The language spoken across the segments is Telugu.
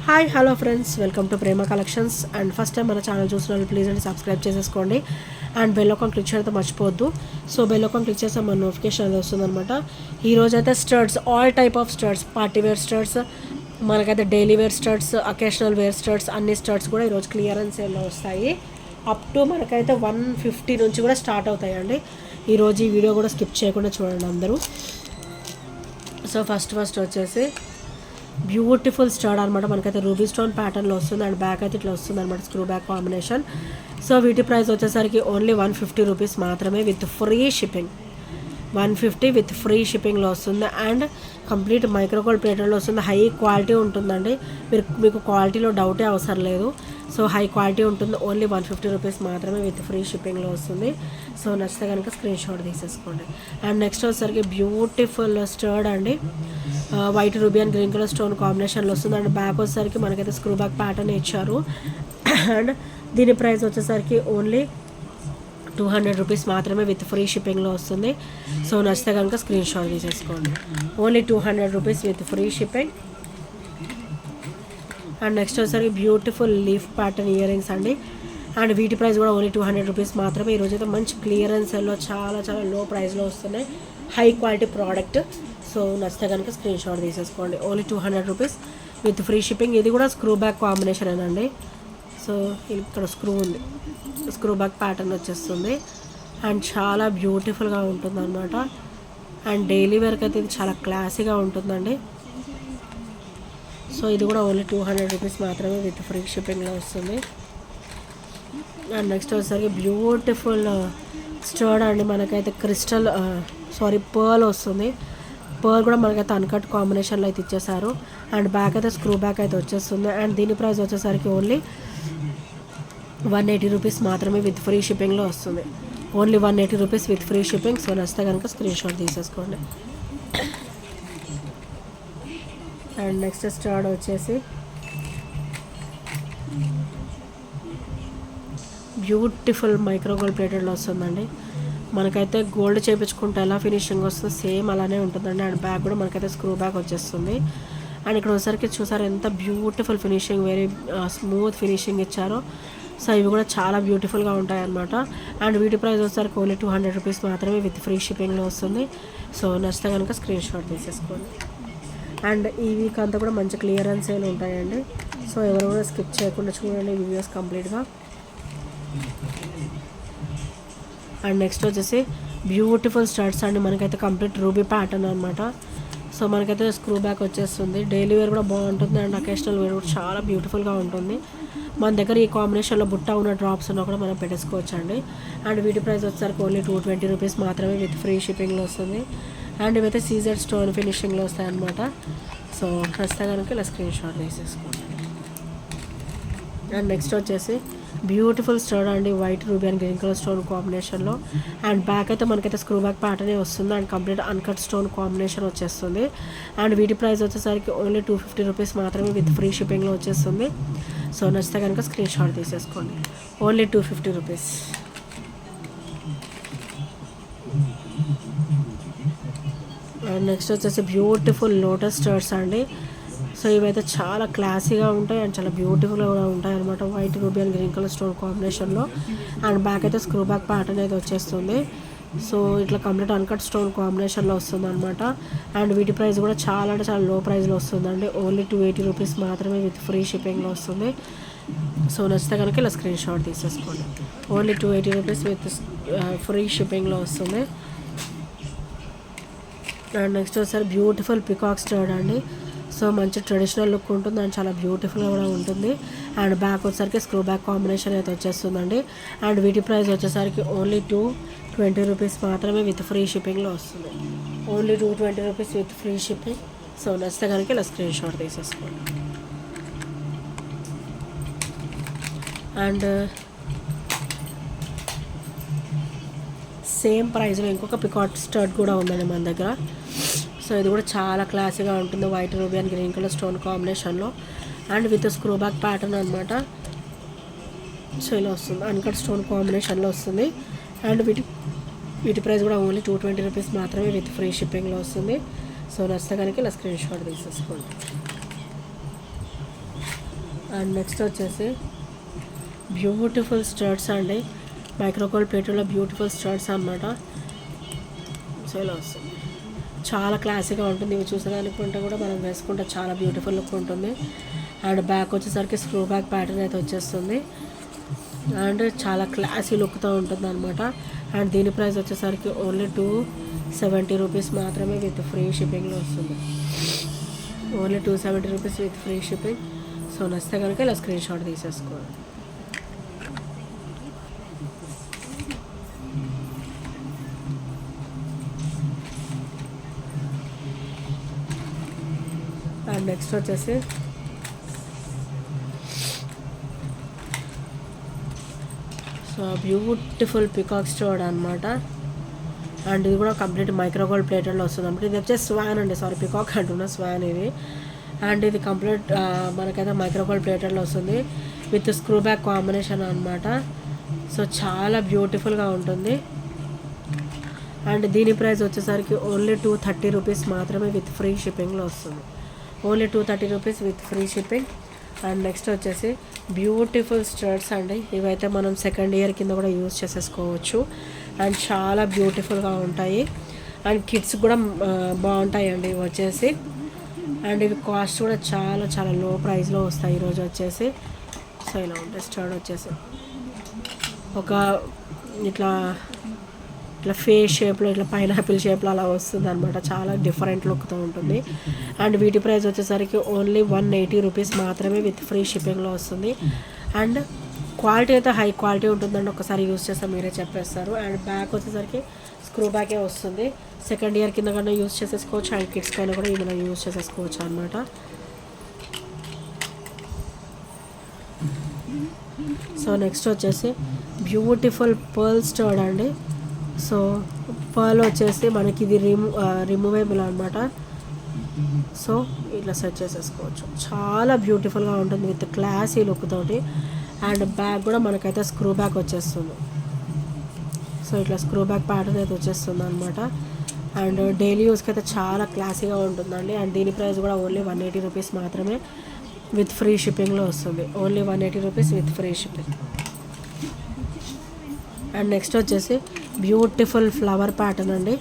Hi hello friends, welcome to Prema collections. And first time మన ఛానల్ చూసిన వాళ్ళు ప్లీజ్ అండి సబ్స్క్రైబ్ చేసేసుకోండి. అండ్ బెల్ ఐకాన్ క్లిక్ చేయడం మర్చిపోవద్దు. సో బెల్ ఐకాన్ క్లిక్ చేస్తే మన నోటిఫికేషన్ అనేది వస్తుందన్నమాట. ఈరోజు అయితే studs, all type of studs, party wear studs, మనకైతే daily wear studs, occasional wear studs, అన్ని స్టర్ట్స్ కూడా ఈరోజు క్లియరెన్స్ సేల్లో వస్తాయి. అప్ టు మనకైతే 150 నుంచి కూడా స్టార్ట్ అవుతాయండి. ఈరోజు ఈ వీడియో కూడా స్కిప్ చేయకుండా చూడండి అందరూ. సో ఫస్ట్ వచ్చేసి బ్యూటిఫుల్ స్టర్డ్ అనమాట. మనకైతే రూబీ స్టోన్ ప్యాటర్న్లో వస్తుంది. అండ్ బ్యాక్ అయితే ఇట్లా వస్తుంది అనమాట, స్క్రూ బ్యాక్ కాంబినేషన్. సో వీటి ప్రైస్ వచ్చేసరికి ఓన్లీ 150 రూపీస్ మాత్రమే with free shipping. 150 with free షిప్పింగ్లో వస్తుంది. అండ్ కంప్లీట్ మైక్రోగోల్డ్ ప్లేటర్లో వస్తుంది. హై క్వాలిటీ ఉంటుందండి. మీకు క్వాలిటీలో డౌటే అవసరం లేదు. సో హై క్వాలిటీ ఉంటుంది. ఓన్లీ 150 రూపీస్ మాత్రమే విత్ ఫ్రీ షిప్పింగ్లో వస్తుంది. సో నచ్చితే కనుక స్క్రీన్ షాట్ తీసేసుకోండి. అండ్ నెక్స్ట్ వచ్చేసరికి బ్యూటిఫుల్ స్టర్డ్ అండి, white ruby and green colour stone కాంబినేషన్లో వస్తుంది. అండ్ బ్యాక్ వచ్చేసరికి మనకైతే స్క్రూ బ్యాక్ ప్యాటర్న్ ఇచ్చారు. అండ్ దీని ప్రైస్ వచ్చేసరికి ఓన్లీ 200 రూపీస్ మాత్రమే విత్ ఫ్రీ షిప్పింగ్లో వస్తుంది. సో నచ్చితే కనుక స్క్రీన్ షాట్ తీసేసుకోండి. Only 200 rupees with free shipping. And next వచ్చేసరికి beautiful leaf pattern ear rings అండి. అండ్ వీటి ప్రైస్ కూడా ఓన్లీ 200 రూపీస్ మాత్రమే. ఈరోజు అయితే మంచి క్లియరెన్స్లో చాలా లో ప్రైస్లో వస్తున్నాయి. High quality product. సో నచ్చితే కనుక స్క్రీన్ షాట్ తీసేసుకోండి. Only 200 rupees with free shipping. ఇది కూడా స్క్రూ బ్యాక్ కాంబినేషన్ అండి. సో ఇక్కడ స్క్రూ ఉంది, స్క్రూ బ్యాక్ ప్యాటర్న్ వచ్చేస్తుంది. అండ్ చాలా బ్యూటిఫుల్గా ఉంటుంది అనమాట. అండ్ డైలీ వేర్కి అయితే ఇది చాలా క్లాసీగా ఉంటుందండి. సో ఇది కూడా ఓన్లీ 200 రూపీస్ మాత్రమే విత్ ఫ్రీ షిప్పింగ్లో వస్తుంది. అండ్ నెక్స్ట్ వచ్చేసరికి బ్యూటిఫుల్ స్టర్డ్ అండి. మనకైతే క్రిస్టల్ పర్ల్ వస్తుంది. పర్ల్ కూడా మనకైతే అన్కట్ కాంబినేషన్లో అయితే ఇచ్చేసారు. అండ్ బ్యాక్ అయితే స్క్రూ బ్యాక్ అయితే వచ్చేస్తుంది. అండ్ దీని ప్రైస్ వచ్చేసరికి ఓన్లీ 180 రూపీస్ మాత్రమే విత్ ఫ్రీ షిప్పింగ్లో వస్తుంది. Only 180 rupees with free shipping. So నచ్చితే కనుక స్క్రీన్ షాట్ తీసేసుకోండి. అండ్ నెక్స్ట్ స్టర్డ్ వచ్చేసి బ్యూటిఫుల్ మైక్రోగోల్డ్ ప్లేటెడ్లో వస్తుందండి. మనకైతే గోల్డ్ చేయించుకుంటే ఎలా ఫినిషింగ్ వస్తుందో సేమ్ అలానే ఉంటుందండి. అండ్ బ్యాక్ కూడా మనకైతే స్క్రూ బ్యాక్ వచ్చేస్తుంది. అండ్ ఇక్కడ వచ్చేసరికి చూసారు ఎంత beautiful finishing, very smooth finishing ఇచ్చారో. సో ఇవి కూడా చాలా బ్యూటిఫుల్గా ఉంటాయి అన్నమాట. అండ్ వీటి ప్రైస్ వచ్చేసరికి ఓన్లీ 200 రూపీస్ మాత్రమే విత్ ఫ్రీ షిప్పింగ్లో వస్తుంది. సో నచ్చితే కనుక స్క్రీన్ షాట్ తీసేసుకోండి. అండ్ ఈ వీక్ అంతా కూడా మంచి క్లియరెన్స్ సేల్ ఉంటాయండి. సో ఎవరు కూడా స్కిప్ చేయకుండా చూడండి వీడియోస్ కంప్లీట్గా. అండ్ నెక్స్ట్ వచ్చేసి బ్యూటిఫుల్ స్టర్ట్స్ అండి. మనకైతే కంప్లీట్ రూబీ ప్యాటర్న్ అనమాట. సో మనకైతే స్క్రూ బ్యాక్ వచ్చేస్తుంది. డైలీ వేర్ కూడా బాగుంటుంది. అండ్ అకేషనల్ వేర్ కూడా చాలా బ్యూటిఫుల్గా ఉంటుంది. మన దగ్గర ఈ కాంబినేషన్లో బుట్ట ఉన్న డ్రాప్స్ ఉన్నా కూడా మనం పెట్టేసుకోవచ్చు అండి. అండ్ వీటి ప్రైస్ వచ్చేసరికి ఓన్లీ 220 రూపీస్ మాత్రమే విత్ ఫ్రీ షిప్పింగ్లో వస్తుంది. అండ్ ఇవైతే సీజర్ స్టోన్ ఫినిషింగ్లో వస్తాయి అన్నమాట. సో నచ్చితే కనుక ఇలా స్క్రీన్ షాట్ తీసేసుకోండి. అండ్ నెక్స్ట్ వచ్చేసి బ్యూటిఫుల్ స్టర్డ్ అండి, white ruby and green colour stone కాంబినేషన్లో. అండ్ బ్యాక్ అయితే మనకైతే స్క్రూ బ్యాక్ ప్యాటర్నే వస్తుంది. And complete uncut stone combination వచ్చేస్తుంది. అండ్ వీటి ప్రైస్ వచ్చేసరికి ఓన్లీ 250 రూపీస్ మాత్రమే విత్ ఫ్రీ షిప్పింగ్లో వచ్చేస్తుంది. సో నచ్చితే కనుక స్క్రీన్ షాట్ తీసేసుకోండి. Only 250 rupees. అండ్ నెక్స్ట్ వచ్చేసి బ్యూటిఫుల్ లోటస్ స్టర్ట్స్ అండి. సో ఇవైతే చాలా క్లాసీగా ఉంటాయి అండ్ చాలా బ్యూటిఫుల్గా కూడా ఉంటాయి అనమాట. White ruby and green colour stone కాంబినేషన్లో. అండ్ బ్యాక్ అయితే స్క్రూ బ్యాక్ ప్యాటర్న్ అయితే వచ్చేస్తుంది. సో ఇట్లా కంప్లీట్ అన్కట్ స్టోన్ కాంబినేషన్లో వస్తుంది అనమాట. అండ్ వీటి ప్రైస్ కూడా చాలా అంటే చాలా లో ప్రైస్లో వస్తుందండి. ఓన్లీ 280 రూపీస్ మాత్రమే విత్ ఫ్రీ షిప్పింగ్లో వస్తుంది. సో నచ్చితే కనుక ఇలా స్క్రీన్ షాట్ తీసేసుకోండి. ఓన్లీ 280 రూపీస్ విత్ ఫ్రీ షిప్పింగ్లో వస్తుంది. అండ్ నెక్స్ట్ వచ్చేసరి బ్యూటిఫుల్ పికాక్ స్టర్డ్ అండి. సో మంచి ట్రెడిషనల్ లుక్ ఉంటుంది అండ్ చాలా బ్యూటిఫుల్గా కూడా ఉంటుంది. అండ్ బ్యాక్ వచ్చేసరికి స్క్రూ బ్యాక్ కాంబినేషన్ అయితే వచ్చేస్తుందండి. అండ్ వీటి ప్రైస్ వచ్చేసరికి ఓన్లీ 220 రూపీస్ మాత్రమే విత్ ఫ్రీ షిప్పింగ్లో వస్తుంది. Only 220 rupees with free shipping. So నచ్చితే కనుక ఇలా స్క్రీన్ షాట్ తీసేసుకోండి. అండ్ సేమ్ ప్రైస్లో ఇంకొక పికాక్ స్టర్ట్ కూడా ఉందండి మన దగ్గర. సో ఇది కూడా చాలా క్లాసీగా ఉంటుంది. White ruby and green colour stone కాంబినేషన్లో and with screw back pattern అనమాట. సో ఇలా వస్తుంది, అన్కట్ స్టోన్ కాంబినేషన్లో వస్తుంది. అండ్ వీటి ప్రైస్ కూడా ఓన్లీ 220 రూపీస్ మాత్రమే విత్ ఫ్రీ షిప్పింగ్లో వస్తుంది. సో నచ్చితే కనుక ఇలా స్క్రీన్ షాట్ తీసేసుకోండి. అండ్ నెక్స్ట్ వచ్చేసి బ్యూటిఫుల్ స్టర్ట్స్ అండి, మైక్రోకోల్ ప్లేట్లో బ్యూటిఫుల్ స్టర్ట్స్ అనమాట. సో ఇలా వస్తుంది, చాలా క్లాసీగా ఉంటుంది. ఇవి చూసేదానికుంటే కూడా మనం వేసుకుంటే చాలా బ్యూటిఫుల్ లుక్ ఉంటుంది. అండ్ బ్యాక్ వచ్చేసరికి స్క్రూ బ్యాక్ ప్యాటర్న్ అయితే వచ్చేస్తుంది అండ్ చాలా క్లాసీ లుక్తో ఉంటుంది అనమాట. అండ్ దీని ప్రైస్ వచ్చేసరికి ఓన్లీ 270 రూపీస్ మాత్రమే విత్ ఫ్రీ షిప్పింగ్లో వస్తుంది. Only 270 rupees with free shipping. So నచ్చితే కనుక ఇలా స్క్రీన్ షాట్ తీసేసుకోండి. అండ్ నెక్స్ట్ వచ్చేసి సో బ్యూటిఫుల్ పికాక్ స్టోర్డ్ అనమాట. అండ్ ఇది కూడా కంప్లీట్ మైక్రోగోల్డ్ ప్లేటెడ్లో వస్తుంది అనమాట. ఇది వచ్చేసి స్వాన్ అండి, సారీ పికాక్ అంటున్నా, స్వాన్ ఇది. అండ్ ఇది కంప్లీట్ మనకైతే మైక్రోగోల్డ్ ప్లేటెడ్లో వస్తుంది విత్ స్క్రూ బ్యాక్ కాంబినేషన్ అనమాట. సో చాలా బ్యూటిఫుల్గా ఉంటుంది. అండ్ దీని ప్రైస్ వచ్చేసరికి ఓన్లీ 230 రూపీస్ మాత్రమే విత్ ఫ్రీ షిప్పింగ్లో వస్తుంది. Only 230 rupees with free shipping. And next వచ్చేసి బ్యూటిఫుల్ స్టర్ట్స్ అండి, ఇవైతే మనం సెకండ్ ఇయర్ కింద కూడా యూజ్ చేసేసుకోవచ్చు. అండ్ చాలా బ్యూటిఫుల్గా ఉంటాయి అండ్ కిడ్స్ కూడా బాగుంటాయి అండి ఇవి వచ్చేసి. అండ్ ఇవి కాస్ట్ కూడా చాలా చాలా లో ప్రైస్లో వస్తాయి ఈరోజు వచ్చేసి. సో ఇలా ఉంటాయి. స్టర్ట్ వచ్చేసి ఒక ఇట్లా ఫేస్ షేప్లో, ఇట్లా పైనాపిల్ షేప్లో అలా వస్తుంది అనమాట. చాలా డిఫరెంట్ లుక్తో ఉంటుంది. అండ్ వీటి ప్రైస్ వచ్చేసరికి ఓన్లీ 180 రూపీస్ మాత్రమే విత్ ఫ్రీ షిప్పింగ్లో వస్తుంది. అండ్ క్వాలిటీ అయితే హై క్వాలిటీ ఉంటుందండి, ఒకసారి యూజ్ చేస్తే మీరే చెప్పేస్తారు. అండ్ బ్యాక్ వచ్చేసరికి స్క్రూ బ్యాకే వస్తుంది. సెకండ్ ఇయర్ కింద కన్నా యూజ్ చేసేసుకోవచ్చు అండ్ కిడ్స్ కైనా కూడా ఇది మనం యూజ్ చేసేసుకోవచ్చు అనమాట. సో నెక్స్ట్ వచ్చేసి బ్యూటిఫుల్ పర్ల్ స్టర్డ్ అండి. సో పర్ల్ వచ్చేసి మనకి ఇది రిమూవేబుల్ అనమాట. సో ఇట్లా సెట్ చేసేసుకోవచ్చు, చాలా బ్యూటిఫుల్గా ఉంటుంది విత్ క్లాసీ లుక్ తోటి. అండ్ బ్యాక్ కూడా మనకైతే స్క్రూ బ్యాక్ వచ్చేస్తుంది. సో ఇట్లా స్క్రూ బ్యాక్ ప్యాటర్న్ అయితే వచ్చేస్తుంది అనమాట. అండ్ డైలీ యూస్కి అయితే చాలా క్లాసీగా ఉంటుందండి. అండ్ దీని ప్రైస్ కూడా ఓన్లీ 180 రూపీస్ మాత్రమే విత్ ఫ్రీ షిప్పింగ్లో వస్తుంది. Only 180 rupees with free shipping. And next వచ్చేసి బ్యూటిఫుల్ ఫ్లవర్ ప్యాటర్న్ అండి.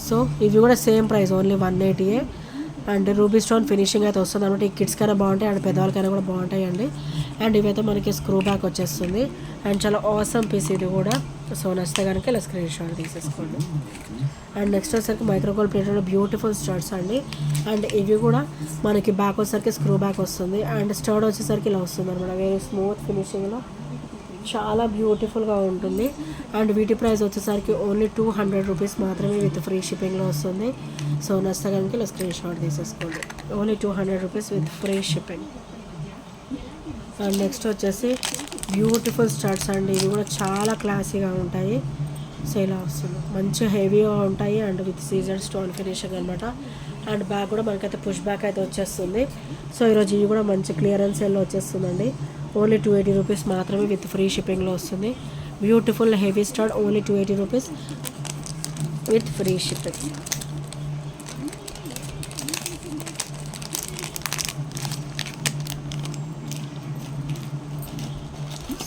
సో ఇవి కూడా same price only 180. And ruby stone finishing అయితే వస్తుంది అనమాట. ఈ కిడ్స్ కైనా బాగుంటాయి అండ్ పెద్దవాళ్ళకైనా కూడా బాగుంటాయి అండి. అండ్ ఇవైతే మనకి స్క్రూ బ్యాక్ వచ్చేస్తుంది. అండ్ చాలా ఆసమ్ పీస్ ఇది కూడా. సో నచ్చితే కనుక ఇలా స్క్రీన్ షాట్ తీసేసుకోండి. అండ్ నెక్స్ట్ వచ్చేసరికి మైక్రోగోల్డ్ ప్లేటెడ్లో బ్యూటిఫుల్ స్టర్ట్స్ అండి. అండ్ ఇవి కూడా మనకి బ్యాక్ వచ్చేసరికి స్క్రూ బ్యాక్ వస్తుంది. అండ్ స్టర్డ్ వచ్చేసరికి ఇలా వస్తుంది అనమాట, వెరీ స్మూత్ ఫినిషింగ్లో చాలా బ్యూటిఫుల్గా ఉంటుంది. అండ్ వీటి ప్రైస్ వచ్చేసరికి ఓన్లీ 200 రూపీస్ మాత్రమే విత్ ఫ్రీ షిప్పింగ్లో వస్తుంది. సో నచ్చితే కనుక ఇలా స్క్రీన్ షాట్ తీసేసుకోండి. Only 200 rupees with free shipping. And next వచ్చేసి బ్యూటిఫుల్ స్టర్ట్స్ అండి, ఇవి కూడా చాలా క్లాసీగా ఉంటాయి. సో ఇలా వస్తుంది, మంచి హెవీగా ఉంటాయి and with Caesar stone finishing అనమాట. అండ్ బ్యాక్ కూడా మనకైతే పుష్ బ్యాక్ అయితే వచ్చేస్తుంది. సో ఈరోజు ఇవి కూడా మంచి క్లియరెన్స్ సేల్లో వచ్చేస్తుందండి. ఓన్లీ 280 రూపీస్ మాత్రమే విత్ ఫ్రీ షిప్పింగ్లో వస్తుంది. Beautiful heavy stud only 280 rupees with free shipping.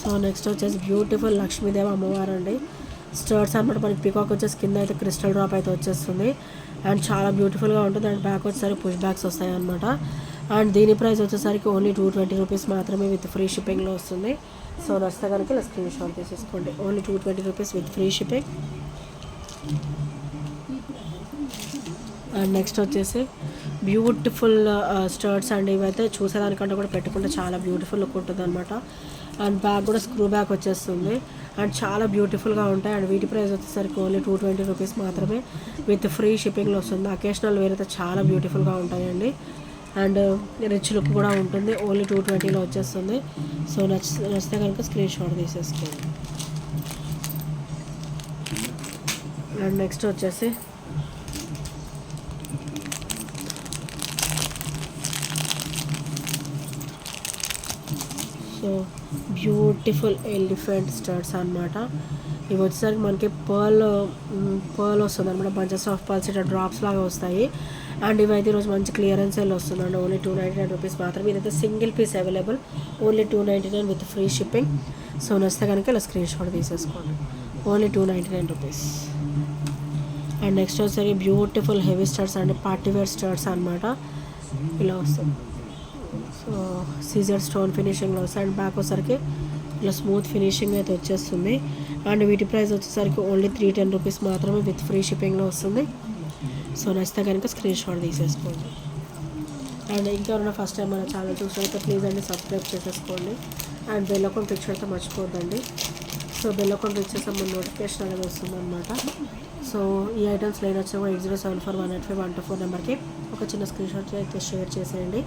So next వచ్చేసి బ్యూటిఫుల్ లక్ష్మీదేవి అమ్మవారు అండి. స్టర్ట్స్ అనమాట. మనకి పీకాక్ వచ్చేసి కింద అయితే క్రిస్టల్ డ్రాప్ అయితే వచ్చేస్తుంది. అండ్ చాలా బ్యూటిఫుల్గా ఉంటుంది. అండ్ బ్యాక్ వచ్చేసరికి పుష్ బ్యాక్స్ వస్తాయి అనమాట. అండ్ దీని ప్రైస్ వచ్చేసరికి ఓన్లీ 220 రూపీస్ మాత్రమే విత్ ఫ్రీ షిప్పింగ్లో వస్తుంది. సో నచ్చితే కనుక ఇలా స్క్రీన్ షాట్ తీసేసుకోండి. Only 220 rupees with free shipping. And next వచ్చేసి బ్యూటిఫుల్ స్టర్ట్స్ అండి. ఇవైతే చూసేదానికంటే కూడా పెట్టుకుంటే చాలా బ్యూటిఫుల్ లుక్ ఉంటుంది అనమాట. అండ్ బ్యాక్ కూడా స్క్రూ బ్యాక్ వచ్చేస్తుంది. అండ్ చాలా బ్యూటిఫుల్గా ఉంటాయి. అండ్ వీటి ప్రైస్ వచ్చేసరికి ఓన్లీ 220 రూపీస్ మాత్రమే విత్ ఫ్రీ షిప్పింగ్లో వస్తుంది. అకేషనల్ వేర్ అయితే చాలా బ్యూటిఫుల్గా ఉంటాయండి. అండ్ రిచ్ లుక్ కూడా ఉంటుంది. ఓన్లీ 220లో వచ్చేస్తుంది. సో నచ్చితే కనుక స్క్రీన్ షాట్ తీసేసుకోండి. అండ్ నెక్స్ట్ వచ్చేసి సో బ్యూటిఫుల్ ఎలిఫెంట్ స్టర్ట్స్ అనమాట. ఇవి వచ్చేసరికి మనకి పర్ల్ వస్తుంది అనమాట. బంచెస్ ఆఫ్ పర్ల్స్ ఇట్లా డ్రాప్స్ లాగా వస్తాయి. అండ్ ఇవైతే ఈరోజు మంచి క్లియరెన్స్ సేల్ వస్తుందండి. ఓన్లీ 299 రూపీస్ మాత్రమే. ఇదైతే single piece available, only 299 with free shipping. So నచ్చితే కనుక ఇలా స్క్రీన్ షాట్ తీసేసుకోండి. Only 299 rupees. అండ్ నెక్స్ట్ వచ్చేసరికి బ్యూటిఫుల్ హెవీ స్టడ్స్ అండి, పార్టీవేర్ స్టడ్స్ అనమాట. ఇలా వస్తుంది. సో సీజర్ స్టోన్ ఫినిషింగ్లో వస్తాయి. అండ్ బ్యాక్ వచ్చేసరికి ఇలా స్మూత్ ఫినిషింగ్ అయితే వచ్చేస్తుంది. అండ్ వీటి ప్రైస్ వచ్చేసరికి ఓన్లీ 310 రూపీస్ మాత్రమే విత్ ఫ్రీ షిప్పింగ్లో వస్తుంది. సో నచ్చితే కనుక స్క్రీన్ షాట్ తీసేసుకోండి. అండ్ ఇంకెవరైనా ఫస్ట్ టైం మన ఛానల్ చూసినట్లయితే ప్లీజ్ అండి సబ్స్క్రైబ్ చేసేసుకోండి. అండ్ బెల్ అకౌంట్ క్లిక్ చేయడం మర్చిపోద్దండి. సో బెల్ అకౌంట్ క్లిక్ చేస్తే మన నోటిఫికేషన్ అనేది వస్తుంది అనమాట. సో ఈ ఐటమ్స్ లైన్ వచ్చినా కూడా 8074185124 నెంబర్కి ఒక చిన్న స్క్రీన్ షాట్ అయితే షేర్ చేసేయండి.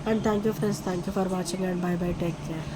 And thank you friends, thank you for watching and by by, take care.